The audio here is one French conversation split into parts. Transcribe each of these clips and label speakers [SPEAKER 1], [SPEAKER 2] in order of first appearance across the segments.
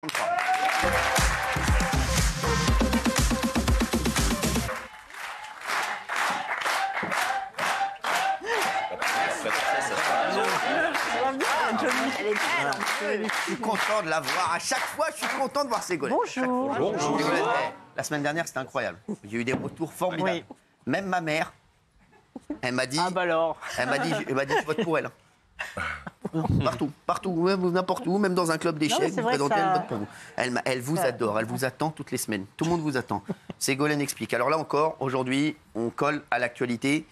[SPEAKER 1] Je suis content de la voir. À chaque fois, je suis content de voir Ségolène.
[SPEAKER 2] Bonjour.
[SPEAKER 1] Bonjour. La semaine dernière, c'était incroyable. J'ai eu des retours formidables.
[SPEAKER 2] Oui.
[SPEAKER 1] Même ma mère, elle m'a dit...
[SPEAKER 2] Ah bah alors.
[SPEAKER 1] Elle m'a dit, je vote pour elle. Partout, même n'importe où, même dans un club d'échecs, vous présentez, elle vote pour vous. Elle vous adore, elle vous attend toutes les semaines. Tout le monde vous attend. Ségolène explique. Alors là encore, aujourd'hui, on colle à l'actualité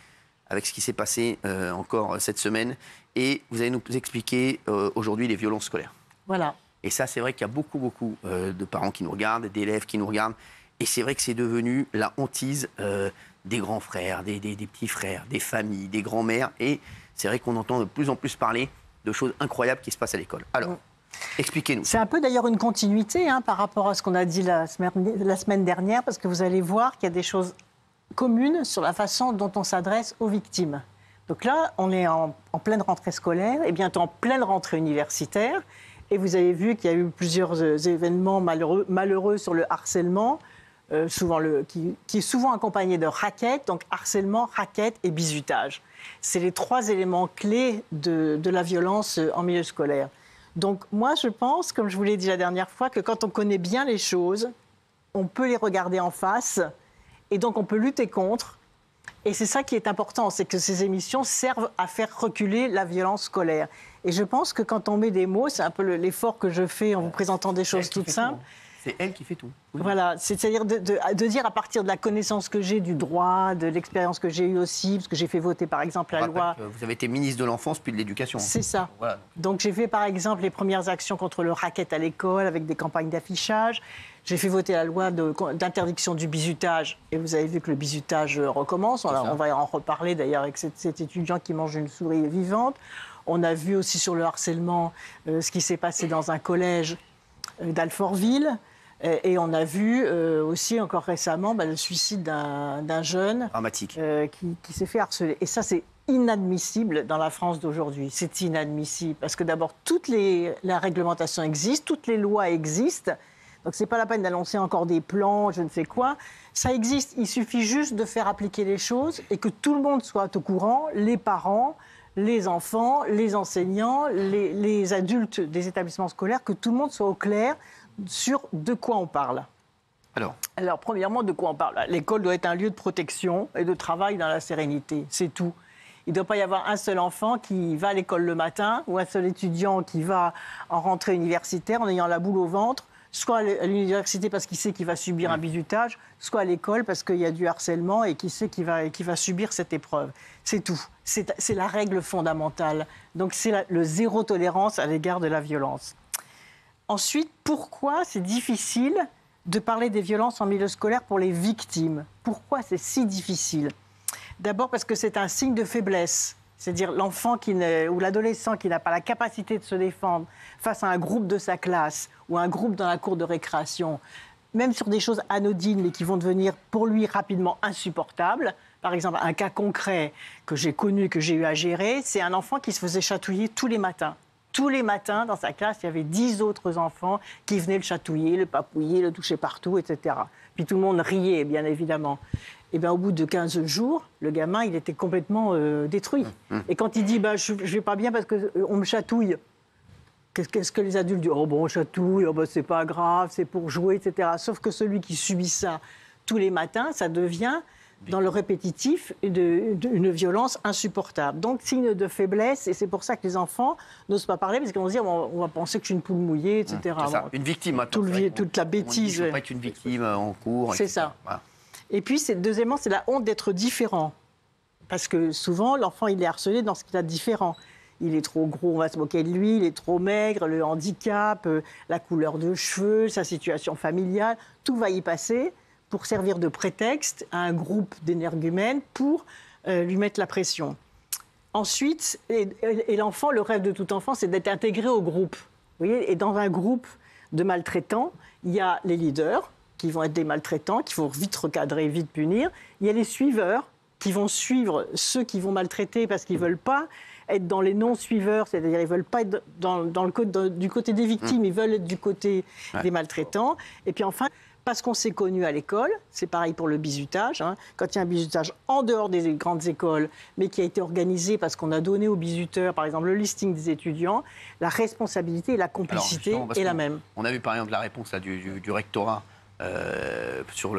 [SPEAKER 1] avec ce qui s'est passé encore cette semaine. Et vous allez nous expliquer aujourd'hui les violences scolaires.
[SPEAKER 2] Voilà.
[SPEAKER 1] Et ça, c'est vrai qu'il y a beaucoup de parents qui nous regardent, d'élèves qui nous regardent. Et c'est vrai que c'est devenu la hantise des grands frères, des petits frères, des familles, des grands-mères. Et c'est vrai qu'on entend de plus en plus parler de choses incroyables qui se passent à l'école. Alors, expliquez-nous.
[SPEAKER 2] C'est un peu d'ailleurs une continuité par rapport à ce qu'on a dit la semaine dernière, parce que vous allez voir qu'il y a des choses communes sur la façon dont on s'adresse aux victimes. Donc là, on est en pleine rentrée scolaire et bientôt en pleine rentrée universitaire. Et vous avez vu qu'il y a eu plusieurs événements malheureux sur le harcèlement, qui est souvent accompagné de raquettes. Donc harcèlement, raquettes et bizutage. C'est les 3 éléments clés de la violence en milieu scolaire. Donc moi, je pense, comme je vous l'ai dit la dernière fois, que quand on connaît bien les choses, on peut les regarder en face et donc on peut lutter contre. Et c'est ça qui est important, c'est que ces émissions servent à faire reculer la violence scolaire. Et je pense que quand on met des mots, c'est un peu l'effort que je fais en vous présentant des choses toutes simples.
[SPEAKER 1] C'est elle qui fait tout. Oui.
[SPEAKER 2] Voilà, c'est-à-dire de dire à partir de la connaissance que j'ai du droit, de l'expérience que j'ai eue aussi, parce que j'ai fait voter par exemple la loi...
[SPEAKER 1] Vous avez été ministre de l'Enfance puis de l'Éducation.
[SPEAKER 2] C'est ça.
[SPEAKER 1] Voilà.
[SPEAKER 2] Donc j'ai fait par exemple les premières actions contre le racket à l'école avec des campagnes d'affichage. J'ai fait voter la loi d'interdiction du bizutage. Et vous avez vu que le bizutage recommence. On va en reparler d'ailleurs avec cet étudiant qui mange une souris vivante. On a vu aussi sur le harcèlement ce qui s'est passé dans un collège d'Alfortville. Et on a vu aussi encore récemment le suicide d'un jeune
[SPEAKER 1] dramatique
[SPEAKER 2] qui s'est fait harceler. Et ça, c'est inadmissible dans la France d'aujourd'hui. C'est inadmissible parce que d'abord, la réglementation existe, toutes les lois existent. Donc ce n'est pas la peine d'annoncer encore des plans, je ne sais quoi. Ça existe, il suffit juste de faire appliquer les choses et que tout le monde soit au courant, les parents, les enfants, les enseignants, les adultes des établissements scolaires, que tout le monde soit au clair sur de quoi on parle. Alors, premièrement, de quoi on parle? L'école doit être un lieu de protection et de travail dans la sérénité, c'est tout. Il ne doit pas y avoir un seul enfant qui va à l'école le matin ou un seul étudiant qui va en rentrée universitaire en ayant la boule au ventre, soit à l'université parce qu'il sait qu'il va subir un bizutage, soit à l'école parce qu'il y a du harcèlement et qu'il sait qu'il va subir cette épreuve. C'est tout. C'est la règle fondamentale. Donc c'est le zéro tolérance à l'égard de la violence. Ensuite, pourquoi c'est difficile de parler des violences en milieu scolaire pour les victimes? Pourquoi c'est si difficile? D'abord parce que c'est un signe de faiblesse. C'est-à-dire l'enfant ou l'adolescent qui n'a pas la capacité de se défendre face à un groupe de sa classe ou un groupe dans la cour de récréation, même sur des choses anodines mais qui vont devenir pour lui rapidement insupportables. Par exemple, un cas concret que j'ai connu, que j'ai eu à gérer, c'est un enfant qui se faisait chatouiller tous les matins. Tous les matins, dans sa classe, il y avait 10 autres enfants qui venaient le chatouiller, le papouiller, le toucher partout, etc. Puis tout le monde riait, bien évidemment. Et bien, au bout de 15 jours, le gamin, il était complètement détruit. Et quand il dit je ne vais pas bien parce qu'on me chatouille, qu'est-ce que les adultes disent? Oh bon, on chatouille, c'est pas grave, c'est pour jouer, etc. Sauf que celui qui subit ça tous les matins, ça devient, dans le répétitif, une violence insupportable. Donc, signe de faiblesse, et c'est pour ça que les enfants n'osent pas parler, parce qu'ils vont se dire on va penser que je suis une poule mouillée, etc.
[SPEAKER 1] C'est ça, une victime.
[SPEAKER 2] Toute la bêtise.
[SPEAKER 1] Il ne faut pas être une victime en cours.
[SPEAKER 2] C'est ça. Voilà. Et puis, deuxièmement, c'est la honte d'être différent. Parce que souvent, l'enfant, il est harcelé dans ce qu'il a de différent. Il est trop gros, on va se moquer de lui, il est trop maigre, le handicap, la couleur de cheveux, sa situation familiale, tout va y passer pour servir de prétexte à un groupe d'énergumènes pour lui mettre la pression. Ensuite, et l'enfant, le rêve de tout enfant, c'est d'être intégré au groupe. Vous voyez, et dans un groupe de maltraitants, il y a les leaders, qui vont être des maltraitants, qu'il faut vite recadrer, vite punir. Il y a les suiveurs, qui vont suivre ceux qui vont maltraiter parce qu'ils ne veulent pas être dans les non-suiveurs, c'est-à-dire ils ne veulent pas être du côté des victimes, ils veulent être du côté des maltraitants. Et puis enfin, parce qu'on s'est connus à l'école, c'est pareil pour le bizutage. Quand il y a un bizutage en dehors des grandes écoles, mais qui a été organisé parce qu'on a donné aux bizuteurs, par exemple, le listing des étudiants, la responsabilité et la complicité est la même.
[SPEAKER 1] On a vu par exemple la réponse là, du rectorat sur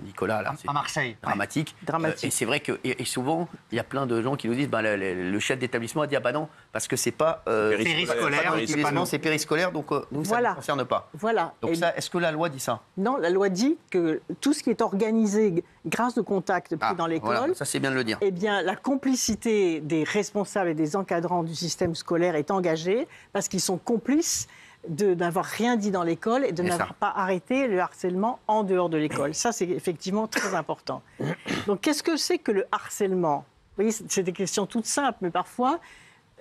[SPEAKER 1] Nicolas, là,
[SPEAKER 3] à Marseille.
[SPEAKER 1] Dramatique. Et c'est vrai que et souvent, il y a plein de gens qui nous disent le chef d'établissement a dit non, parce que c'est pas
[SPEAKER 3] périscolaire,
[SPEAKER 1] c'est périscolaire, donc nous, ça ne nous concerne pas.
[SPEAKER 2] Voilà.
[SPEAKER 1] Donc ça, est-ce que la loi dit ça?
[SPEAKER 2] Non, la loi dit que tout ce qui est organisé grâce au contact pris dans l'école,
[SPEAKER 1] voilà, ça c'est bien de le dire.
[SPEAKER 2] Eh bien, la complicité des responsables et des encadrants du système scolaire est engagée parce qu'ils sont complices de n'avoir rien dit dans l'école et de n'avoir pas arrêté le harcèlement en dehors de l'école. Ça, c'est effectivement très important. Donc, qu'est-ce que c'est que le harcèlement? Vous voyez, c'est des questions toutes simples, mais parfois,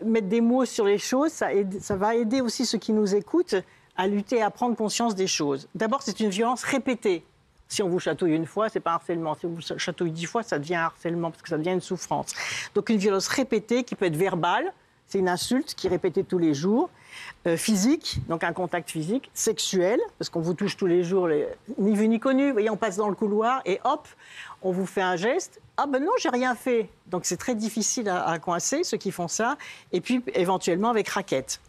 [SPEAKER 2] mettre des mots sur les choses, ça va aider aussi ceux qui nous écoutent à lutter et à prendre conscience des choses. D'abord, c'est une violence répétée. Si on vous chatouille une fois, c'est pas un harcèlement. Si on vous chatouille 10 fois, ça devient un harcèlement parce que ça devient une souffrance. Donc, une violence répétée qui peut être verbale, c'est une insulte qui est répétée tous les jours. Physique, donc un contact physique, sexuel, parce qu'on vous touche tous les jours, ni vu ni connu. Vous voyez, on passe dans le couloir et hop, on vous fait un geste. Ah ben non, j'ai rien fait. Donc c'est très difficile à coincer, ceux qui font ça. Et puis éventuellement avec raquette.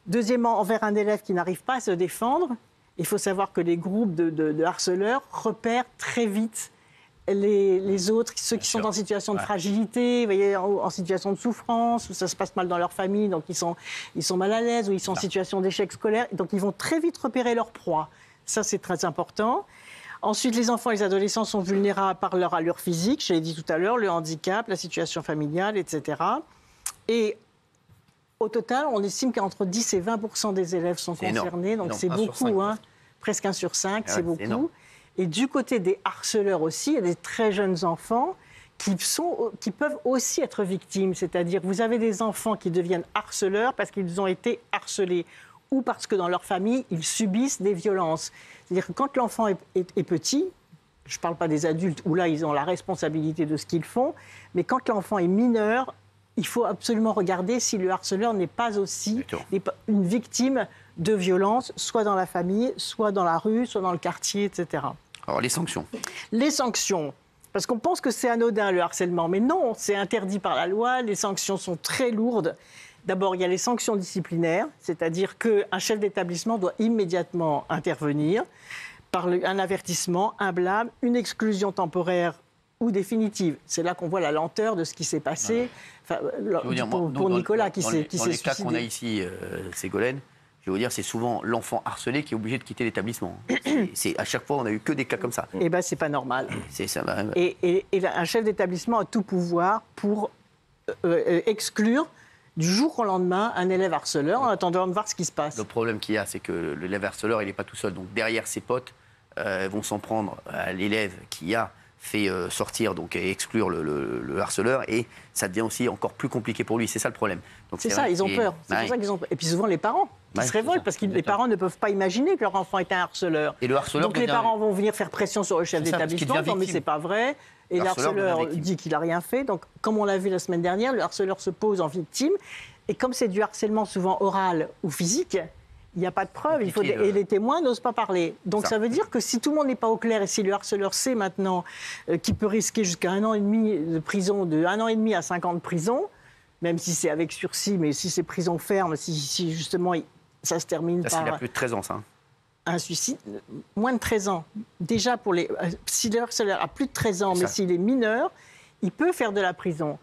[SPEAKER 2] Deuxièmement, envers un élève qui n'arrive pas à se défendre, il faut savoir que les groupes de harceleurs repèrent très vite les autres, ceux qui sont en situation de fragilité, vous voyez, en situation de souffrance, où ça se passe mal dans leur famille, donc ils sont mal à l'aise, ou ils sont en situation d'échec scolaire. Donc ils vont très vite repérer leur proie. Ça, c'est très important. Ensuite, les enfants et les adolescents sont vulnérables par leur allure physique, je l'ai dit tout à l'heure, le handicap, la situation familiale, etc. Et au total, on estime qu'entre 10 et 20% des élèves sont concernés. Donc c'est beaucoup, presque 1 sur 5, c'est beaucoup. Énorme. Et du côté des harceleurs aussi, il y a des très jeunes enfants qui peuvent aussi être victimes. C'est-à-dire, vous avez des enfants qui deviennent harceleurs parce qu'ils ont été harcelés ou parce que dans leur famille, ils subissent des violences. C'est-à-dire que quand l'enfant est petit, je ne parle pas des adultes où là, ils ont la responsabilité de ce qu'ils font, mais quand l'enfant est mineur, il faut absolument regarder si le harceleur n'est pas aussi une victime de violence, soit dans la famille, soit dans la rue, soit dans le quartier, etc.
[SPEAKER 1] Alors, les sanctions.
[SPEAKER 2] Les sanctions. Parce qu'on pense que c'est anodin, le harcèlement. Mais non, c'est interdit par la loi. Les sanctions sont très lourdes. D'abord, il y a les sanctions disciplinaires, c'est-à-dire qu'un chef d'établissement doit immédiatement intervenir par un avertissement, un blâme, une exclusion temporaire ou définitive. C'est là qu'on voit la lenteur de ce qui s'est passé pour Nicolas qui s'est suicidé.
[SPEAKER 1] Dans les cas qu'on a ici, Ségolène, je vais vous dire, c'est souvent l'enfant harcelé qui est obligé de quitter l'établissement. À chaque fois, on n'a eu que des cas comme ça.
[SPEAKER 2] Eh bien, c'est pas normal.
[SPEAKER 1] Ça.
[SPEAKER 2] Et un chef d'établissement a tout pouvoir pour exclure du jour au lendemain un élève harceleur en attendant de voir ce qui se passe.
[SPEAKER 1] Le problème qu'il y a, c'est que l'élève harceleur, il n'est pas tout seul. Donc derrière, ses potes vont s'en prendre à l'élève qui a fait sortir et exclure le harceleur, et ça devient aussi encore plus compliqué pour lui. C'est ça le problème.
[SPEAKER 2] C'est ça, ils ont peur. C'est pour ça qu'ils ont peur. Et puis souvent les parents qui se révoltent parce que les parents ne peuvent pas imaginer que leur enfant est un harceleur.
[SPEAKER 1] Et le harceleur
[SPEAKER 2] donc les parents vont venir faire pression sur le chef d'établissement, disant mais c'est pas vrai. Et le harceleur dit qu'il n'a rien fait. Donc comme on l'a vu la semaine dernière, le harceleur se pose en victime. Et comme c'est du harcèlement souvent oral ou physique, il n'y a pas de preuve, et les témoins n'osent pas parler. Donc ça veut dire que si tout le monde n'est pas au clair et si le harceleur sait maintenant qu'il peut risquer jusqu'à 1 an et demi de prison, de 1 an et demi à 5 ans de prison, même si c'est avec sursis, mais si c'est prison ferme, si justement ça se termine par...
[SPEAKER 1] Il a plus de 13 ans, ça.
[SPEAKER 2] Un suicide, moins de 13 ans. Déjà, si le harceleur a plus de 13 ans, mais s'il est mineur, il peut faire de la prison.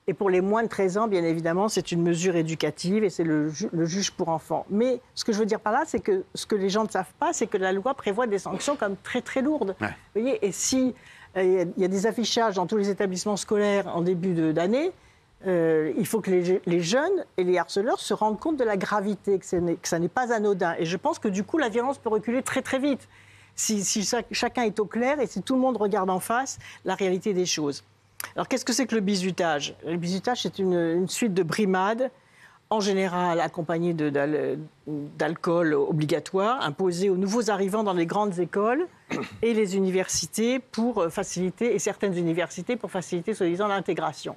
[SPEAKER 2] Et pour les moins de 13 ans, bien évidemment, c'est une mesure éducative et c'est le juge pour enfants. Mais ce que je veux dire par là, c'est que ce que les gens ne savent pas, c'est que la loi prévoit des sanctions comme très très lourdes. Ouais. Vous voyez, et si il y a des affichages dans tous les établissements scolaires en début d'année, il faut que les jeunes et les harceleurs se rendent compte de la gravité, que ça n'est pas anodin. Et je pense que du coup, la violence peut reculer très très vite. Si chacun est au clair et si tout le monde regarde en face la réalité des choses. Alors, qu'est-ce que c'est que le bizutage? Le bizutage, c'est une suite de brimades, en général accompagnées d'alcool obligatoire, imposé aux nouveaux arrivants dans les grandes écoles et les universités et certaines universités pour faciliter, soi-disant, l'intégration.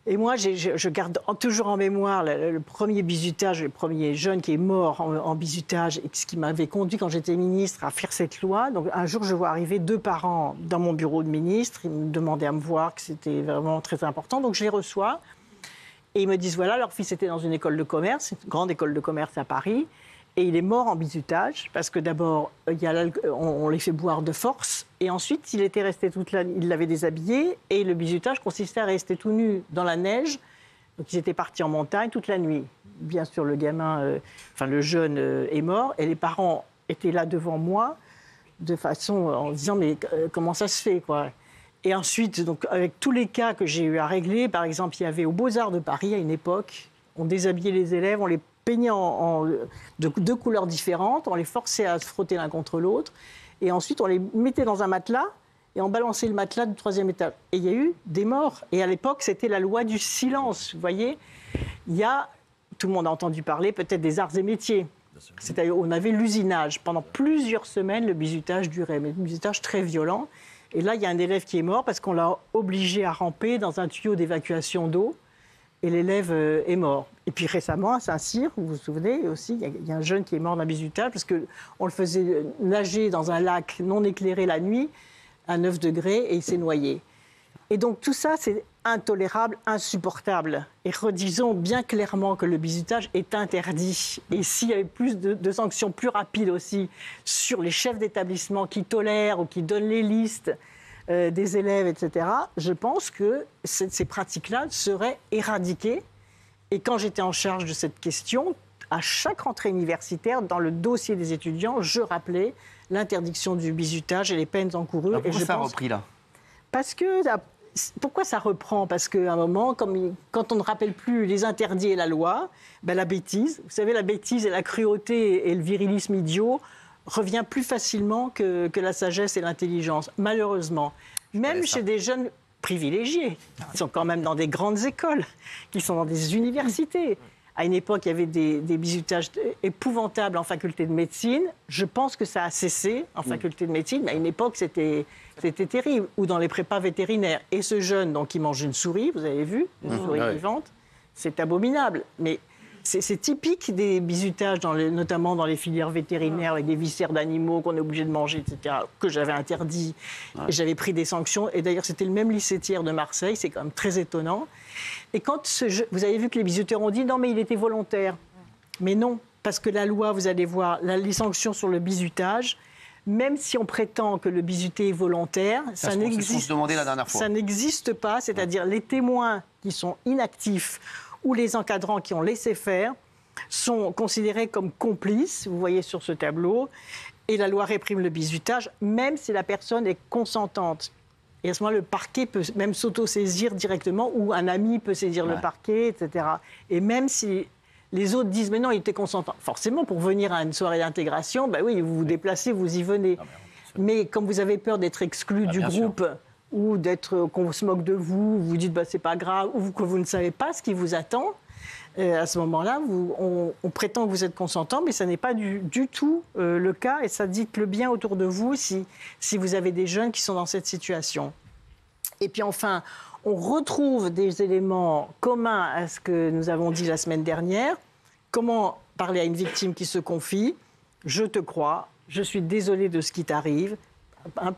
[SPEAKER 2] Et moi, je garde toujours en mémoire le premier bizutage, le premier jeune qui est mort en bizutage, et ce qui m'avait conduit, quand j'étais ministre, à faire cette loi. Donc, un jour, je vois arriver 2 parents dans mon bureau de ministre. Ils me demandaient à me voir, que c'était vraiment très important. Donc, je les reçois. Et ils me disent, voilà, leur fils était dans une école de commerce, une grande école de commerce à Paris, et il est mort en bizutage, parce que d'abord, on les fait boire de force, et ensuite, il était resté il l'avait déshabillé, et le bizutage consistait à rester tout nu dans la neige. Donc, ils étaient partis en montagne toute la nuit. Bien sûr, le jeune est mort, et les parents étaient là devant moi, de façon, en disant, mais comment ça se fait, quoi ? Et ensuite, donc, avec tous les cas que j'ai eu à régler, par exemple, il y avait aux Beaux-Arts de Paris, à une époque, on déshabillait les élèves, on les peignait de 2 couleurs différentes, on les forçait à se frotter l'un contre l'autre, et ensuite on les mettait dans un matelas, et on balançait le matelas du 3e étage. Et il y a eu des morts. Et à l'époque, c'était la loi du silence, vous voyez. Tout le monde a entendu parler peut-être des arts et métiers. C'est-à-dire, on avait l'usinage. Pendant plusieurs semaines, le bizutage durait, mais un bizutage très violent. Et là, il y a un élève qui est mort parce qu'on l'a obligé à ramper dans un tuyau d'évacuation d'eau. Et l'élève est mort. Et puis récemment, à Saint-Cyr, vous vous souvenez aussi, il y a un jeune qui est mort d'un bizutage parce qu'on le faisait nager dans un lac non éclairé la nuit à 9 degrés et il s'est noyé. Et donc tout ça, c'est intolérable, insupportable. Et redisons bien clairement que le bizutage est interdit. Et s'il y avait plus de sanctions plus rapides aussi sur les chefs d'établissement qui tolèrent ou qui donnent les listes des élèves, etc., je pense que ces pratiques-là seraient éradiquées. Et quand j'étais en charge de cette question, à chaque rentrée universitaire, dans le dossier des étudiants, je rappelais l'interdiction du bizutage et les peines encourues.
[SPEAKER 1] Alors pourquoi ça a repris là ?
[SPEAKER 2] Parce que... Pourquoi ça reprend ? Parce qu'à un moment, quand on ne rappelle plus les interdits et la loi, la bêtise, vous savez, la bêtise et la cruauté et le virilisme idiot revient plus facilement que la sagesse et l'intelligence, malheureusement. Même chez des jeunes privilégiés, qui sont quand même dans des grandes écoles, qui sont dans des universités. À une époque, il y avait des bizutages épouvantables en faculté de médecine. Je pense que ça a cessé en faculté de médecine, mais à une époque, c'était terrible. Ou dans les prépas vétérinaires. Et ce jeune, donc, qui mange une souris, vous avez vu, une souris vivante, c'est abominable. Mais c'est typique des bizutages, notamment dans les filières vétérinaires, avec des viscères d'animaux qu'on est obligé de manger, etc., que j'avais interdit. Et j'avais pris des sanctions. Et d'ailleurs, c'était le même lycée Thiers de Marseille. C'est quand même très étonnant. Et quand vous avez vu que les bizuteurs ont dit non, mais il était volontaire. Mais non, parce que la loi, vous allez voir, les sanctions sur le bizutage, même si on prétend que le bizuté est volontaire, ça n'existe pas. C'est-à-dire les témoins qui sont inactifs ou les encadrants qui ont laissé faire sont considérés comme complices, vous voyez sur ce tableau, et la loi réprime le bizutage, même si la personne est consentante. Et à ce moment-là, le parquet peut même s'auto-saisir directement, ou un ami peut saisir le parquet, etc. Et même si les autres disent « mais non, il était consentant », forcément, pour venir à une soirée d'intégration, oui, vous vous déplacez, vous y venez. Mais comme vous avez peur d'être exclu du groupe, ou qu'on se moque de vous, vous dites c'est pas grave, ou que vous ne savez pas ce qui vous attend, à ce moment-là, on prétend que vous êtes consentant, mais ça n'est pas du tout le cas. Et ça dites-le bien autour de vous si vous avez des jeunes qui sont dans cette situation. Et puis enfin, on retrouve des éléments communs à ce que nous avons dit la semaine dernière. Comment parler à une victime qui se confie ? Je te crois, je suis désolée de ce qui t'arrive,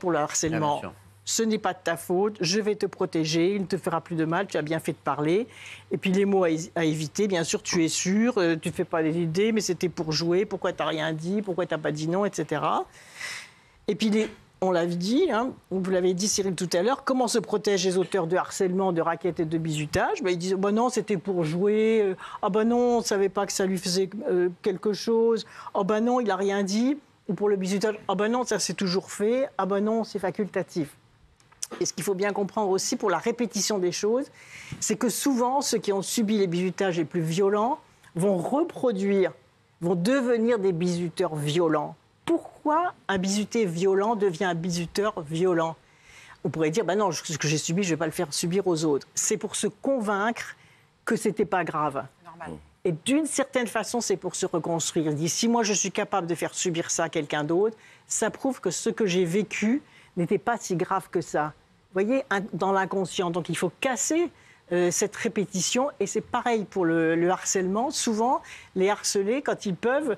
[SPEAKER 2] pour le harcèlement. Ce n'est pas de ta faute, je vais te protéger, il ne te fera plus de mal, tu as bien fait de parler. Et puis les mots à éviter, bien sûr, tu es sûr, tu ne fais pas des idées, mais c'était pour jouer, pourquoi tu n'as rien dit, pourquoi tu n'as pas dit non, etc. Et puis on l'a dit, vous l'avez dit Cyril tout à l'heure, comment se protègent les auteurs de harcèlement, de raquettes et de bizutage ? Ils disent non, c'était pour jouer, non, on ne savait pas que ça lui faisait quelque chose, non, il n'a rien dit, ou pour le bizutage, non, ça c'est toujours fait, non, c'est facultatif. Et ce qu'il faut bien comprendre aussi pour la répétition des choses, c'est que souvent, ceux qui ont subi les bizutages les plus violents vont devenir des bizuteurs violents. Pourquoi un bizuté violent devient un bizuteur violent ? On pourrait dire, non, ce que j'ai subi, je ne vais pas le faire subir aux autres. C'est pour se convaincre que ce n'était pas grave. Normal. Et d'une certaine façon, c'est pour se reconstruire. Il dit, si moi je suis capable de faire subir ça à quelqu'un d'autre, ça prouve que ce que j'ai vécu n'était pas si grave que ça. Vous voyez, dans l'inconscient. Donc il faut casser cette répétition. Et c'est pareil pour le harcèlement. Souvent, les harcelés, quand ils peuvent,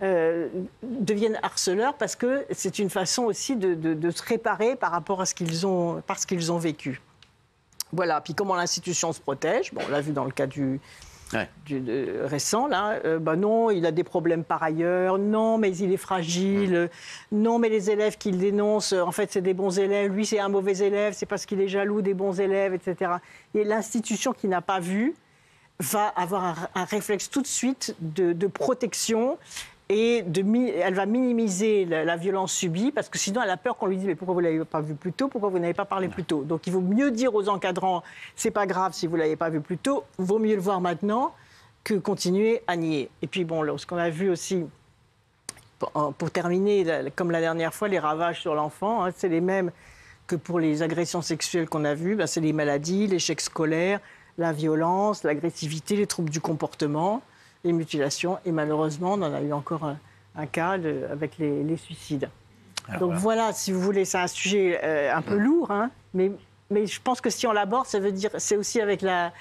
[SPEAKER 2] deviennent harceleurs parce que c'est une façon aussi de se réparer par rapport à ce qu'ils ont vécu. Voilà. Puis comment l'institution se protège, bon, on l'a vu dans le cas récent, là, non, il a des problèmes par ailleurs, non, mais il est fragile, non, mais les élèves qu'il dénonce, en fait, c'est des bons élèves, lui, c'est un mauvais élève, c'est parce qu'il est jaloux des bons élèves, etc. Et l'institution qui n'a pas vu va avoir un réflexe tout de suite de protection et elle va minimiser la violence subie parce que sinon elle a peur qu'on lui dise mais pourquoi vous ne l'avez pas vu plus tôt, pourquoi vous n'avez pas parlé plus tôt. Donc il vaut mieux dire aux encadrants c'est pas grave si vous ne l'avez pas vu plus tôt, vaut mieux le voir maintenant que continuer à nier. Et puis bon, ce qu'on a vu aussi, pour terminer, comme la dernière fois, les ravages sur l'enfant, hein, c'est les mêmes que pour les agressions sexuelles qu'on a vues, c'est les maladies, l'échec scolaire, la violence, l'agressivité, les troubles du comportement, les mutilations, et malheureusement, on en a eu encore un cas avec les suicides. Alors donc voilà, si vous voulez, c'est un sujet un peu lourd, hein, mais je pense que si on l'aborde, ça veut dire, c'est aussi avec la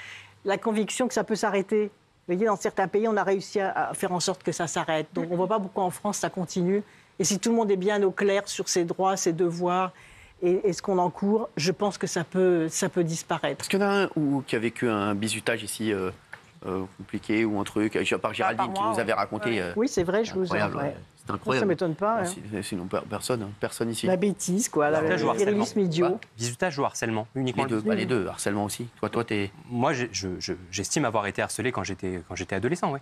[SPEAKER 2] conviction que ça peut s'arrêter. Vous voyez, dans certains pays, on a réussi à faire en sorte que ça s'arrête. Donc on ne voit pas pourquoi en France ça continue. Et si tout le monde est bien au clair sur ses droits, ses devoirs et ce qu'on encourt, je pense que ça peut disparaître.
[SPEAKER 1] Est-ce qu'il y en a un qui a vécu un bizutage ici compliqué ou un truc, à part Géraldine qui nous avait raconté.
[SPEAKER 2] Oui, c'est vrai, je vous ai.
[SPEAKER 1] C'est incroyable.
[SPEAKER 2] Ça ne m'étonne pas.
[SPEAKER 1] Sinon, personne ici.
[SPEAKER 2] La bêtise, quoi. La virilisme idiot.
[SPEAKER 3] Bizutage ou harcèlement, uniquement
[SPEAKER 1] les deux, harcèlement aussi. Toi, t'es...
[SPEAKER 3] Moi, j'estime avoir été harcelé quand j'étais adolescent, ouais.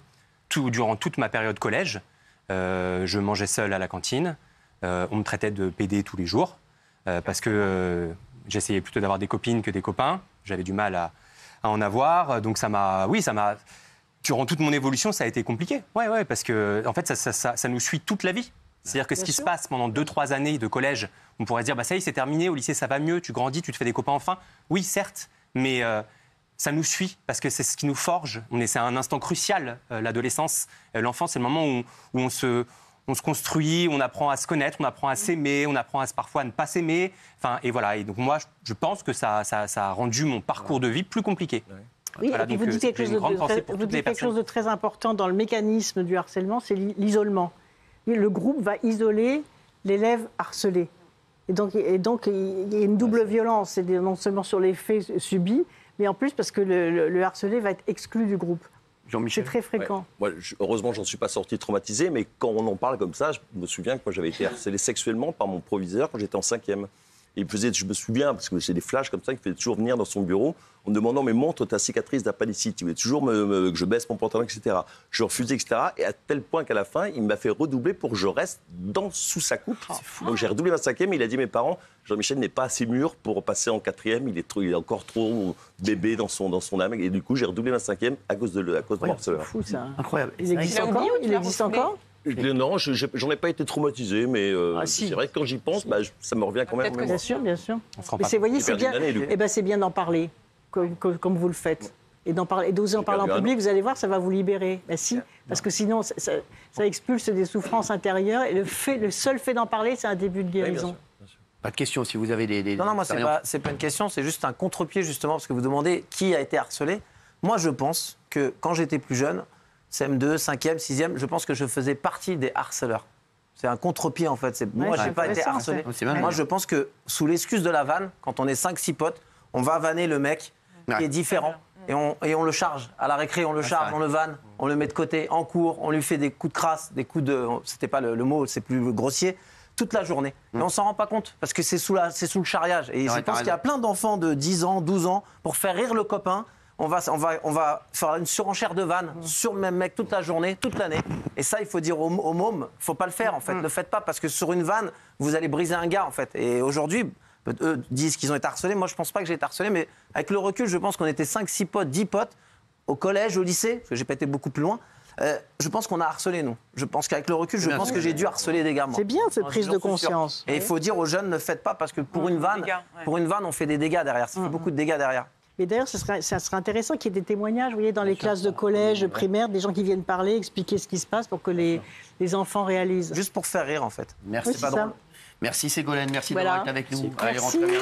[SPEAKER 3] Durant toute ma période collège, je mangeais seul à la cantine. On me traitait de PD tous les jours parce que j'essayais plutôt d'avoir des copines que des copains. J'avais du mal à en avoir. Donc durant toute mon évolution, ça a été compliqué. Ouais, parce que en fait, ça nous suit toute la vie. C'est-à-dire que ce qui se passe pendant 2-3 années de collège, on pourrait se dire, ça y est, c'est terminé, au lycée, ça va mieux, tu grandis, tu te fais des copains enfin. Oui, certes, mais ça nous suit parce que c'est ce qui nous forge. C'est un instant crucial, l'adolescence. L'enfance, c'est le moment où on se construit, on apprend à se connaître, on apprend à s'aimer, on apprend parfois à ne pas s'aimer. Et voilà. Et donc moi, je pense que ça a rendu mon parcours de vie plus compliqué.
[SPEAKER 2] Oui, voilà, et vous dites quelque chose de très important dans le mécanisme du harcèlement, c'est l'isolement. Le groupe va isoler l'élève harcelé. Et donc il y a une double violence, c'est non seulement sur les faits subis, mais en plus parce que le harcelé va être exclu du groupe. C'est très fréquent.
[SPEAKER 4] Ouais. Moi, heureusement, j'en suis pas sorti traumatisé, mais quand on en parle comme ça, je me souviens que moi, j'avais été harcelé sexuellement par mon proviseur quand j'étais en 5e. Et je me souviens, parce que j'ai des flashs comme ça, il faisait toujours venir dans son bureau en me demandant, mais montre ta cicatrice d'appendicite. Il voulait toujours que je baisse mon pantalon, etc. Je refusais, etc. Et à tel point qu'à la fin, il m'a fait redoubler pour que je reste sous sa coupe. Donc j'ai redoublé ma 5e, il a dit, mes parents, Jean-Michel n'est pas assez mûr pour passer en 4e, il est encore trop bébé dans son âme. Et du coup, j'ai redoublé ma 5e à cause de harcèlement.
[SPEAKER 2] C'est fou, ça.
[SPEAKER 1] Incroyable.
[SPEAKER 2] Il existe encore
[SPEAKER 4] Non, j'en ai pas été traumatisé, mais c'est vrai que quand j'y pense, ça me revient quand même.
[SPEAKER 2] Bien sûr. Mais vous voyez, c'est bien d'en parler, comme vous le faites. Et d'oser en parler en public, vous allez voir, ça va vous libérer. Parce que sinon, ça expulse des souffrances intérieures. Et le seul fait d'en parler, c'est un début de guérison.
[SPEAKER 4] Bien sûr.
[SPEAKER 1] Pas de question, si vous avez des...
[SPEAKER 5] Non, moi, c'est pas une question, c'est juste un contre-pied, justement, parce que vous demandez qui a été harcelé. Moi, je pense que quand j'étais plus jeune, CM2, 5e, 6e, je pense que je faisais partie des harceleurs. C'est un contre-pied, en fait. Moi, je n'ai pas été harcelé. Moi, je pense que, sous l'excuse de la vanne, quand on est 5-6 potes, on va vanner le mec qui est différent. Et on le charge. À la récré, on le charge, on le vanne, on le met de côté. En cours, on lui fait des coups de crasse, des coups de... C'était pas le mot, c'est plus grossier. Toute la journée. Et on s'en rend pas compte, parce que c'est sous le charriage. Et je pense qu'il y a plein d'enfants de 10 ans, 12 ans, pour faire rire le copain, on va faire une surenchère de vannes sur le même mec toute la journée, toute l'année. Et ça, il faut dire aux mômes, il faut pas le faire, en fait. Ne le faites pas, parce que sur une vanne, vous allez briser un gars, en fait. Et aujourd'hui, eux disent qu'ils ont été harcelés. Moi, je pense pas que j'ai été harcelé, mais avec le recul, je pense qu'on était 5-6 potes, 10 potes, au collège, au lycée, parce que j'ai pas été beaucoup plus loin. Je pense qu'on a harcelé, nous. Je pense qu'avec le recul, je pense que j'ai dû harceler des gars, moi.
[SPEAKER 2] C'est bien, cette prise de conscience.
[SPEAKER 5] Et il faut dire aux jeunes, ne faites pas, parce que pour une vanne, on fait des dégâts derrière. Ça fait beaucoup de dégâts derrière.
[SPEAKER 2] Mais d'ailleurs, ça serait intéressant qu'il y ait des témoignages, vous voyez, dans les classes de collège, primaire, des gens qui viennent parler, expliquer ce qui se passe pour que les enfants réalisent.
[SPEAKER 5] Juste pour faire rire, en fait.
[SPEAKER 1] Merci, c'est pas drôle. Merci Ségolène, merci d'avoir été avec nous.
[SPEAKER 2] Allez, rentrez bien.